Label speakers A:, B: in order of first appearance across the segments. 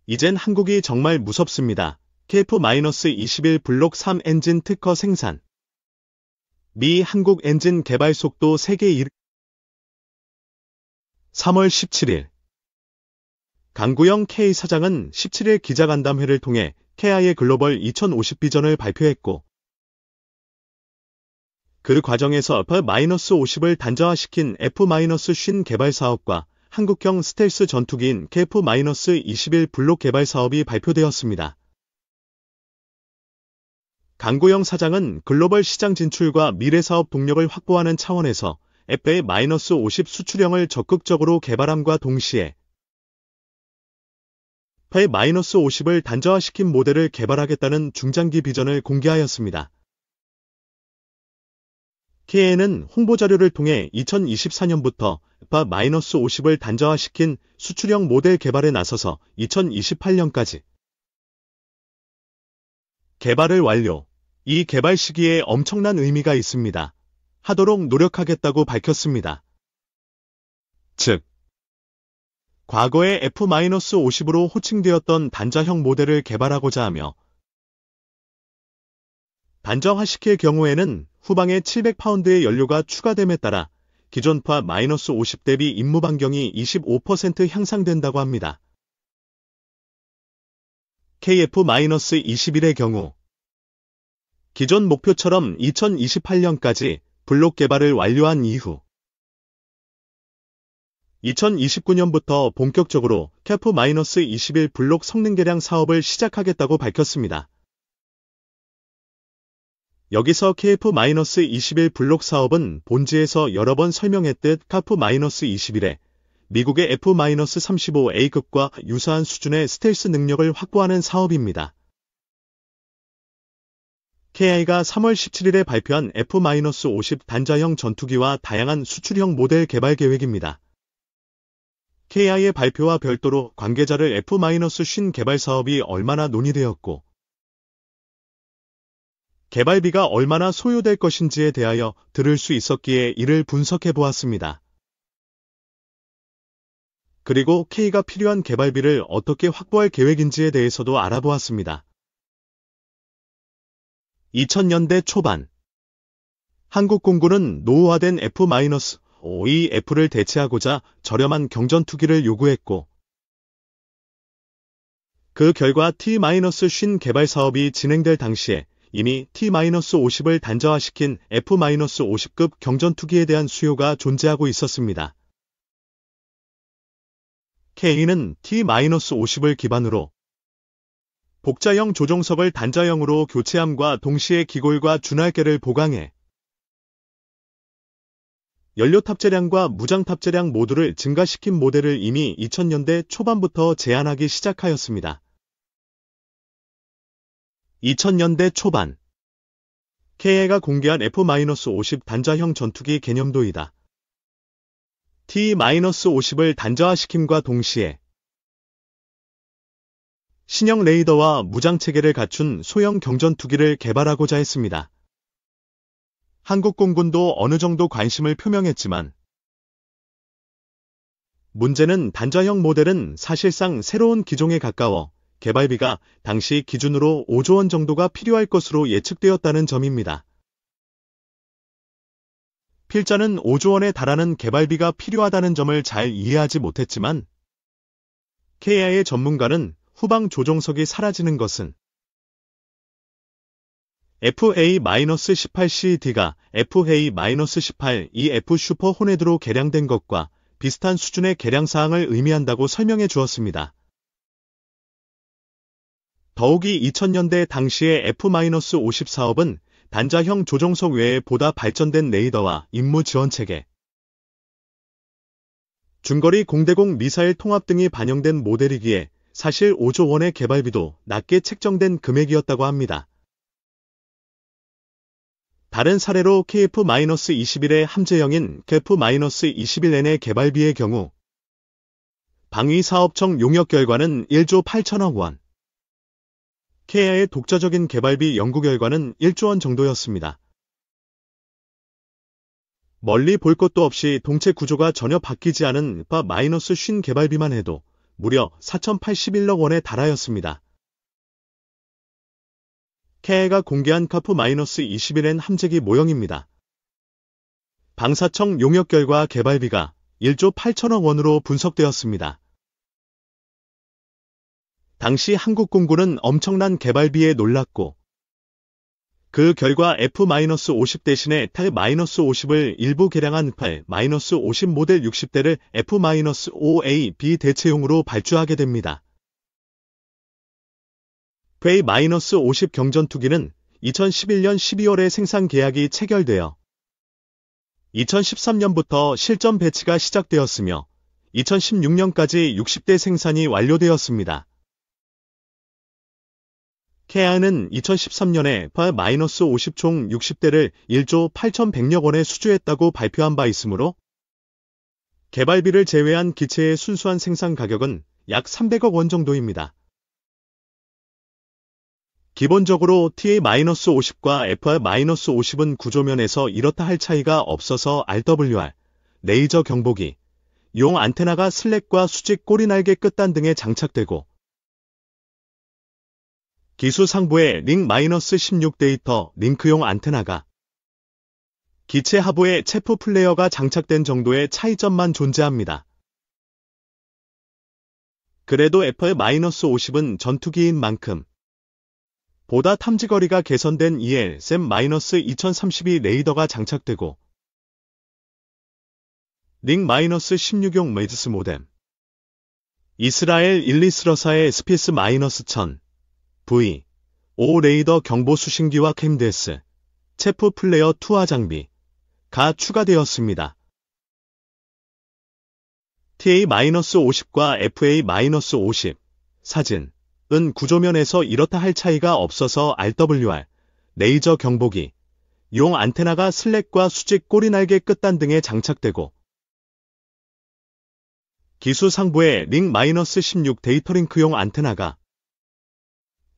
A: 이젠 한국이 정말 무섭습니다. KF-21 블록 3 엔진 특허 생산. 미 한국 엔진 개발 속도 세계 1. 3월 17일. 강구영 K 사장은 17일 기자간담회를 통해 KI의 글로벌 2050 비전을 발표했고, 그 과정에서 F-50을 단자화시킨 F-50 개발 사업과 한국형 스텔스 전투기인 KF-21 블록 개발 사업이 발표되었습니다. 강구영 사장은 글로벌 시장 진출과 미래 사업 동력을 확보하는 차원에서 F-50 수출형을 적극적으로 개발함과 동시에 F-50을 단자화시킨 모델을 개발하겠다는 중장기 비전을 공개하였습니다. KI는 홍보자료를 통해 2024년부터 F-50을 단자화시킨 수출형 모델 개발에 나서서 2028년까지 개발을 완료. 이 개발 시기에 엄청난 의미가 있습니다. 하도록 노력하겠다고 밝혔습니다. 즉, 과거의 F-50으로 호칭되었던 단자형 모델을 개발하고자 하며 단자화시킬 경우에는 후방에 700파운드의 연료가 추가됨에 따라 기존 F-50 대비 임무 반경이 25% 향상된다고 합니다. KF-21의 경우 기존 목표처럼 2028년까지 블록 개발을 완료한 이후 2029년부터 본격적으로 KF-21 블록 성능 개량 사업을 시작하겠다고 밝혔습니다. 여기서 KF-21 블록 사업은 본지에서 여러 번 설명했듯 KF-21에 미국의 F-35A급과 유사한 수준의 스텔스 능력을 확보하는 사업입니다. KI가 3월 17일에 발표한 F-50 단자형 전투기와 다양한 수출형 모델 개발 계획입니다. KI의 발표와 별도로 관계자를 F-50 개발 사업이 얼마나 논의되었고 개발비가 얼마나 소요될 것인지에 대하여 들을 수 있었기에 이를 분석해 보았습니다. 그리고 K가 필요한 개발비를 어떻게 확보할 계획인지에 대해서도 알아보았습니다. 2000년대 초반 한국 공군은 노후화된 F-52F를 대체하고자 저렴한 경전투기를 요구했고 그 결과 T-50 개발 사업이 진행될 당시에 이미 T-50을 단자화시킨 F-50급 경전투기에 대한 수요가 존재하고 있었습니다. KI는 T-50을 기반으로 복자형 조종석을 단자형으로 교체함과 동시에 기골과 준활개를 보강해 연료 탑재량과 무장 탑재량 모두를 증가시킨 모델을 이미 2000년대 초반부터 제안하기 시작하였습니다. 2000년대 초반 KI가 공개한 F-50 단자형 전투기 개념도이다. T-50을 단자화시킴과 동시에 신형 레이더와 무장체계를 갖춘 소형 경전투기를 개발하고자 했습니다. 한국 공군도 어느 정도 관심을 표명했지만 문제는 단자형 모델은 사실상 새로운 기종에 가까워 개발비가 당시 기준으로 5조 원 정도가 필요할 것으로 예측되었다는 점입니다. 필자는 5조 원에 달하는 개발비가 필요하다는 점을 잘 이해하지 못했지만 KI의 전문가는 후방 조종석이 사라지는 것은 FA-18CD가 FA-18EF 슈퍼 호네드로 개량된 것과 비슷한 수준의 개량 사항을 의미한다고 설명해 주었습니다. 더욱이 2000년대 당시의 F-50 사업은 단자형 조종석 외에 보다 발전된 레이더와 임무 지원 체계, 중거리 공대공 미사일 통합 등이 반영된 모델이기에 사실 5조 원의 개발비도 낮게 책정된 금액이었다고 합니다. 다른 사례로 KF-21의 함재형인 KF-21N의 개발비의 경우 방위사업청 용역 결과는 1조 8천억 원, KI의 독자적인 개발비 연구 결과는 1조 원 정도였습니다. 멀리 볼 것도 없이 동체 구조가 전혀 바뀌지 않은 F-50 개발비만 해도 무려 4,081억 원에 달하였습니다. KIA가 공개한 카프-21N 함재기 모형입니다. 방사청 용역 결과 개발비가 1조 8천억 원으로 분석되었습니다. 당시 한국 공군은 엄청난 개발비에 놀랐고 그 결과 F-50 대신에 T-50을 일부 개량한 F-50 모델 60대를 F-5A B 대체용으로 발주하게 됩니다. F-50 경전투기는 2011년 12월에 생산 계약이 체결되어 2013년부터 실전 배치가 시작되었으며 2016년까지 60대 생산이 완료되었습니다. KIA는 2013년에 F-50 총 60대를 1조 8,100억 원에 수주했다고 발표한 바 있으므로 개발비를 제외한 기체의 순수한 생산 가격은 약 300억 원 정도입니다. 기본적으로 TA-50과 F-50은 구조면에서 이렇다 할 차이가 없어서 RWR, 레이저 경보기, 용 안테나가 슬랙과 수직 꼬리날개 끝단 등에 장착되고 기수 상부에 링-16 데이터 링크용 안테나가 기체 하부에 체프 플레이어가 장착된 정도의 차이점만 존재합니다. 그래도 F-50은 전투기인 만큼 보다 탐지거리가 개선된 EL-SAM-2032 레이더가 장착되고 링-16용 메이드스 모뎀, 이스라엘 일리스러사의 스피스-1000 V5 레이더 경보 수신기와 캠데스, 체프 플레이어 투하 장비가 추가되었습니다. TA-50과 FA-50 사진은 구조면에서 이렇다 할 차이가 없어서 RWR, 레이저 경보기, 용 안테나가 슬랙과 수직 꼬리날개 끝단 등에 장착되고 기수 상부에 링-16 데이터링크용 안테나가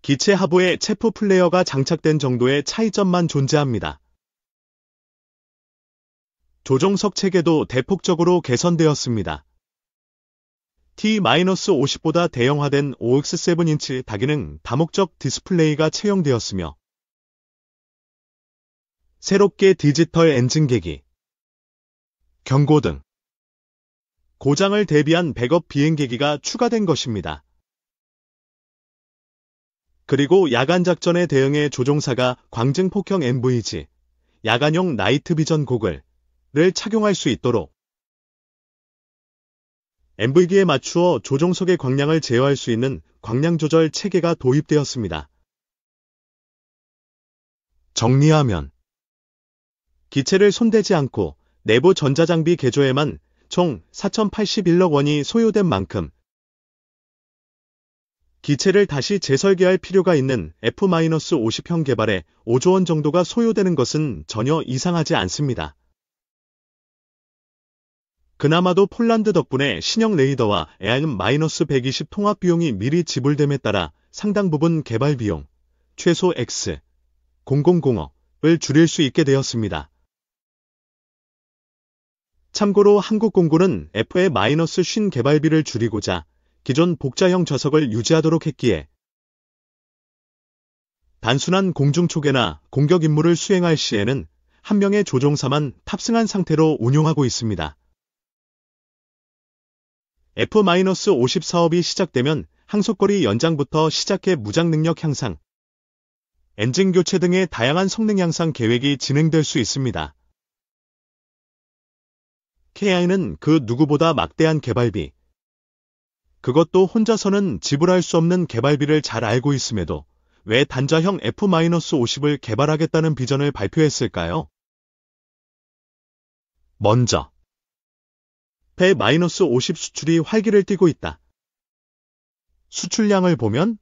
A: 기체 하부에 체프 플레이어가 장착된 정도의 차이점만 존재합니다. 조종석 체계도 대폭적으로 개선되었습니다. T-50보다 대형화된 5x7인치 다기능 다목적 디스플레이가 채용되었으며 새롭게 디지털 엔진 계기, 경고등, 고장을 대비한 백업 비행계기가 추가된 것입니다. 그리고 야간 작전에 대응해 조종사가 광증 폭형 NVG, 야간용 나이트 비전 고글을 착용할 수 있도록 NVG에 맞추어 조종석의 광량을 제어할 수 있는 광량 조절 체계가 도입되었습니다. 정리하면 기체를 손대지 않고 내부 전자장비 개조에만 총 4,081억 원이 소요된 만큼 기체를 다시 재설계할 필요가 있는 F-50형 개발에 5조 원 정도가 소요되는 것은 전혀 이상하지 않습니다. 그나마도 폴란드 덕분에 신형 레이더와 AIM-120 통합 비용이 미리 지불됨에 따라 상당 부분 개발 비용, 최소 X0000을 줄일 수 있게 되었습니다. 참고로 한국 공군은 F-50 개발비를 줄이고자 기존 복자형 좌석을 유지하도록 했기에 단순한 공중초계나 공격 임무를 수행할 시에는 한 명의 조종사만 탑승한 상태로 운용하고 있습니다. F-50 사업이 시작되면 항속거리 연장부터 시작해 무장 능력 향상, 엔진 교체 등의 다양한 성능 향상 계획이 진행될 수 있습니다. KIA는 그 누구보다 막대한 개발비, 그것도 혼자서는 지불할 수 없는 개발비를 잘 알고 있음에도 왜 단자형 F-50을 개발하겠다는 비전을 발표했을까요? 먼저, F-50 수출이 활기를 띠고 있다. 수출량을 보면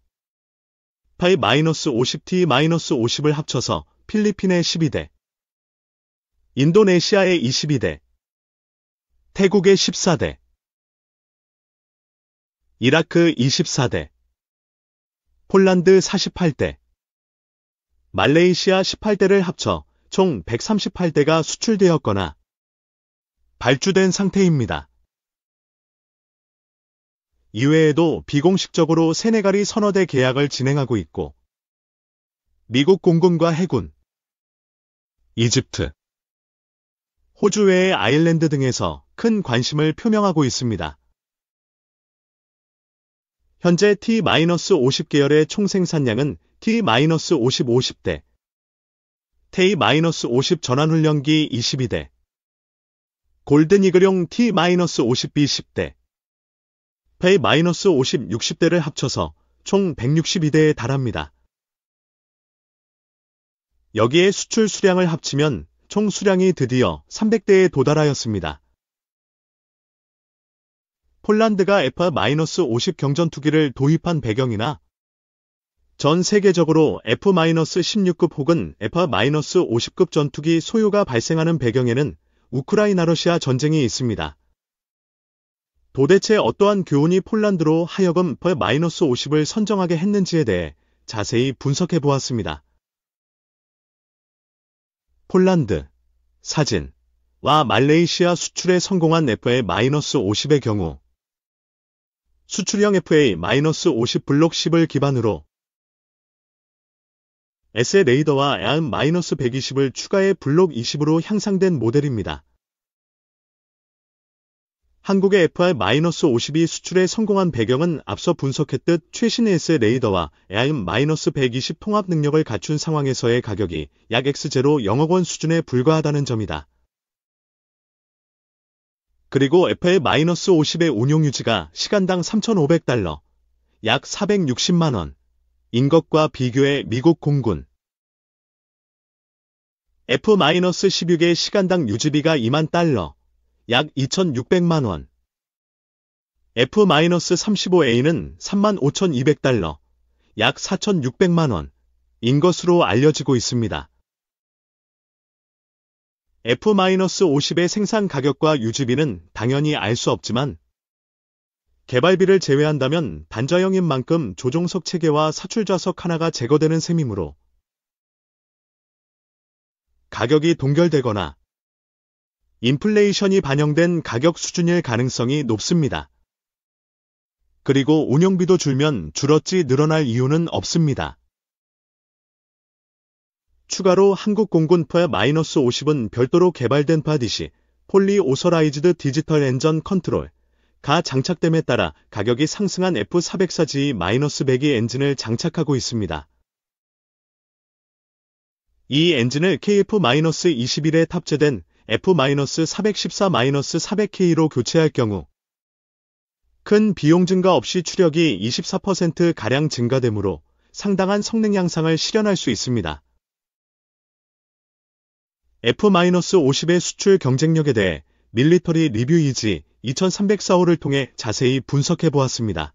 A: F-50, T-50을 합쳐서 필리핀의 12대, 인도네시아의 22대, 태국의 14대, 이라크 24대, 폴란드 48대, 말레이시아 18대를 합쳐 총 138대가 수출되었거나 발주된 상태입니다. 이외에도 비공식적으로 세네갈이 서너 대 계약을 진행하고 있고, 미국 공군과 해군, 이집트, 호주 외의 아일랜드 등에서 큰 관심을 표명하고 있습니다. 현재 T-50 계열의 총 생산량은 T-50 50대, T-50 전환훈련기 22대, 골든이글용 T-50B 10대, 페이-50 60대를 합쳐서 총 162대에 달합니다. 여기에 수출 수량을 합치면 총 수량이 드디어 300대에 도달하였습니다. 폴란드가 F-50 경전투기를 도입한 배경이나 전 세계적으로 F-16급 혹은 F-50급 전투기 소요가 발생하는 배경에는 우크라이나 러시아 전쟁이 있습니다. 도대체 어떠한 교훈이 폴란드로 하여금 F-50을 선정하게 했는지에 대해 자세히 분석해 보았습니다. 폴란드, 사진와 말레이시아 수출에 성공한 F-50의 경우 수출형 F-50 블록 10을 기반으로 S의 레이더와 AIM-120을 추가해 블록 20으로 향상된 모델입니다. 한국의 F-50이 수출에 성공한 배경은 앞서 분석했듯 최신 S의 레이더와 AIM-120 통합 능력을 갖춘 상황에서의 가격이 약 X0 0억 원 수준에 불과하다는 점이다. 그리고 F-50의 운용 유지가 시간당 3,500달러, 약 460만 원, 인 것과 비교해 미국 공군 F-16의 시간당 유지비가 2만 달러, 약 2,600만 원, F-35A는 35,200달러, 약 4,600만 원, 인 것으로 알려지고 있습니다. F-50의 생산 가격과 유지비는 당연히 알 수 없지만 개발비를 제외한다면 단자형인 만큼 조종석 체계와 사출좌석 하나가 제거되는 셈이므로 가격이 동결되거나 인플레이션이 반영된 가격 수준일 가능성이 높습니다. 그리고 운영비도 줄면 줄었지 늘어날 이유는 없습니다. 추가로 한국공군 F-50은 별도로 개발된 파디시, 폴리 오서라이즈드 디지털 엔전 컨트롤가 장착됨에 따라 가격이 상승한 F-404G-102 엔진을 장착하고 있습니다. 이 엔진을 KF-21에 탑재된 F-414-400K로 교체할 경우 큰 비용 증가 없이 추력이 24%가량 증가되므로 상당한 성능 향상을 실현할 수 있습니다. F-50의 수출 경쟁력에 대해 밀리터리 리뷰이지 2304호를 통해 자세히 분석해 보았습니다.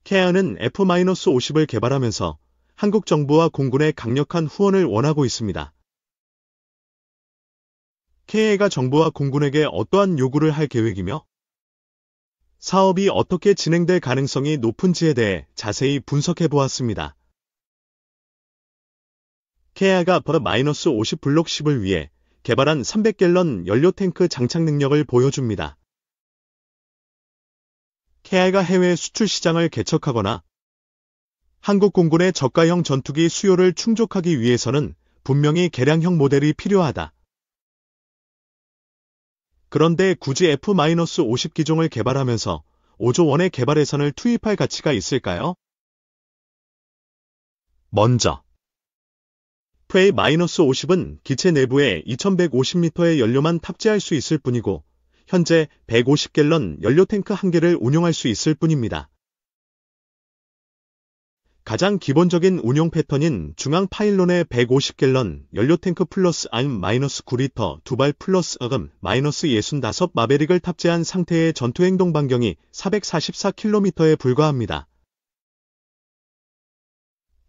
A: KA는 F-50을 개발하면서 한국 정부와 공군의 강력한 후원을 원하고 있습니다. KA가 정부와 공군에게 어떠한 요구를 할 계획이며 사업이 어떻게 진행될 가능성이 높은지에 대해 자세히 분석해 보았습니다. KA가 F-50 블록 10을 위해 개발한 300갤런 연료 탱크 장착 능력을 보여줍니다. KA가 해외 수출 시장을 개척하거나 한국 공군의 저가형 전투기 수요를 충족하기 위해서는 분명히 개량형 모델이 필요하다. 그런데 굳이 F-50 기종을 개발하면서 5조 원의 개발 예산을 투입할 가치가 있을까요? 먼저 F-50은 기체 내부에 2150리터의 연료만 탑재할 수 있을 뿐이고 현재 150갤런 연료 탱크 1개를 운용할 수 있을 뿐입니다. 가장 기본적인 운용 패턴인 중앙 파일론에 150갤런 연료 탱크 플러스 AIM-9리터 2발 플러스 -65 마베릭을 탑재한 상태의 전투 행동 반경이 444km에 불과합니다.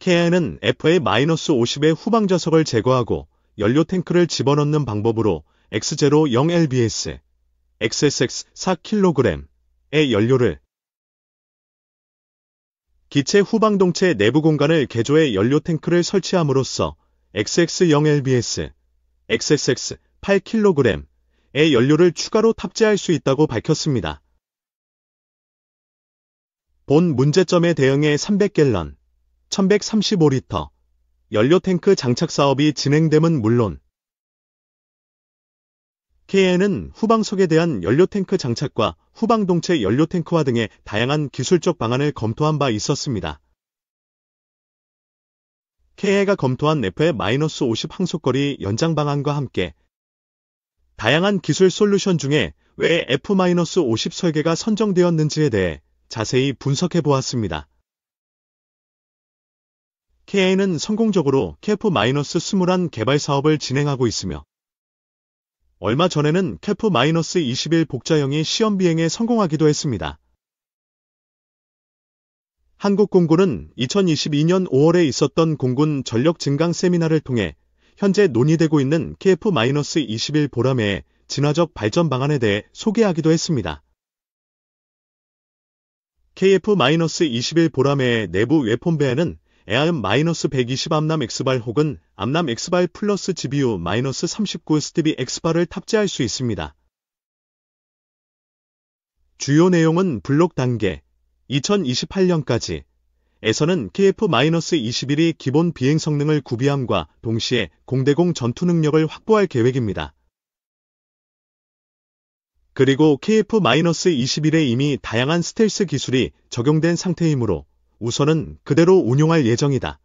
A: KA는 F-50의 후방 좌석을 제거하고 연료 탱크를 집어넣는 방법으로 X0 0LBS, XSX 4kg의 연료를 기체 후방동체 내부 공간을 개조해 연료 탱크를 설치함으로써 XX0LBS, XSX 8kg의 연료를 추가로 탑재할 수 있다고 밝혔습니다. 본 문제점에 대응해 300갤런, 1135리터 연료탱크 장착 사업이 진행됨은 물론 KA는 후방석에 대한 연료탱크 장착과 후방동체 연료탱크화 등의 다양한 기술적 방안을 검토한 바 있었습니다. KA가 검토한 FE-50 항속거리 연장 방안과 함께 다양한 기술 솔루션 중에 왜 F-50 설계가 선정되었는지에 대해 자세히 분석해 보았습니다. KA는 성공적으로 KF-21 개발 사업을 진행하고 있으며 얼마 전에는 KF-21 복자형이 시험 비행에 성공하기도 했습니다. 한국공군은 2022년 5월에 있었던 공군 전력 증강 세미나를 통해 현재 논의되고 있는 KF-21 보라매의 진화적 발전 방안에 대해 소개하기도 했습니다. KF-21 보라매의 내부 웨폰배에는 AIM-120 암람 X발 혹은 암람 X발 플러스 GBU-39 스티비 X발을 탑재할 수 있습니다. 주요 내용은 블록 단계 2028년까지 에서는 KF-21이 기본 비행 성능을 구비함과 동시에 공대공 전투 능력을 확보할 계획입니다. 그리고 KF-21에 이미 다양한 스텔스 기술이 적용된 상태이므로 우선은 그대로 운용할 예정이다.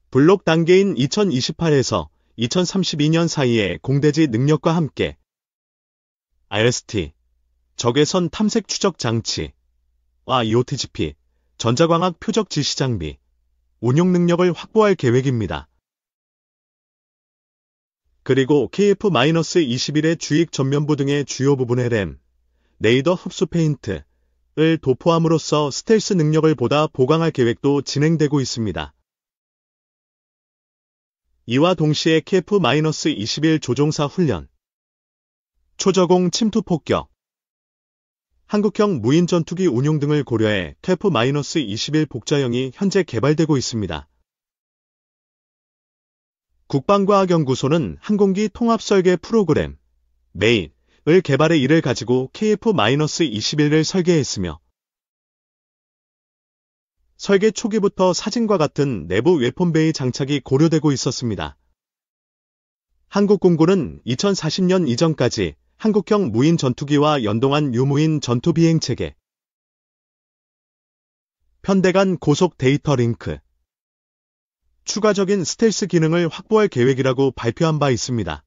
A: 블록 단계인 2028에서 2032년 사이에 공대지 능력과 함께 IST, 적외선 탐색 추적 장치와 EOTGP, 전자광학 표적 지시 장비, 운용 능력을 확보할 계획입니다. 그리고 KF-21의 주익 전면부 등의 주요 부분의 램, 레이더 흡수 페인트를 도포함으로써 스텔스 능력을 보다 보강할 계획도 진행되고 있습니다. 이와 동시에 KF-21 조종사 훈련, 초저공 침투 폭격, 한국형 무인 전투기 운용 등을 고려해 KF-21 복자형이 현재 개발되고 있습니다. 국방과학연구소는 항공기 통합설계 프로그램 MEI를 개발해 이를 가지고 KF-21을 설계했으며 설계 초기부터 사진과 같은 내부 웨폰베이 장착이 고려되고 있었습니다. 한국공군은 2040년 이전까지 한국형 무인 전투기와 연동한 유무인 전투 비행 체계, 편대 간 고속 데이터 링크, 추가적인 스텔스 기능을 확보할 계획이라고 발표한 바 있습니다.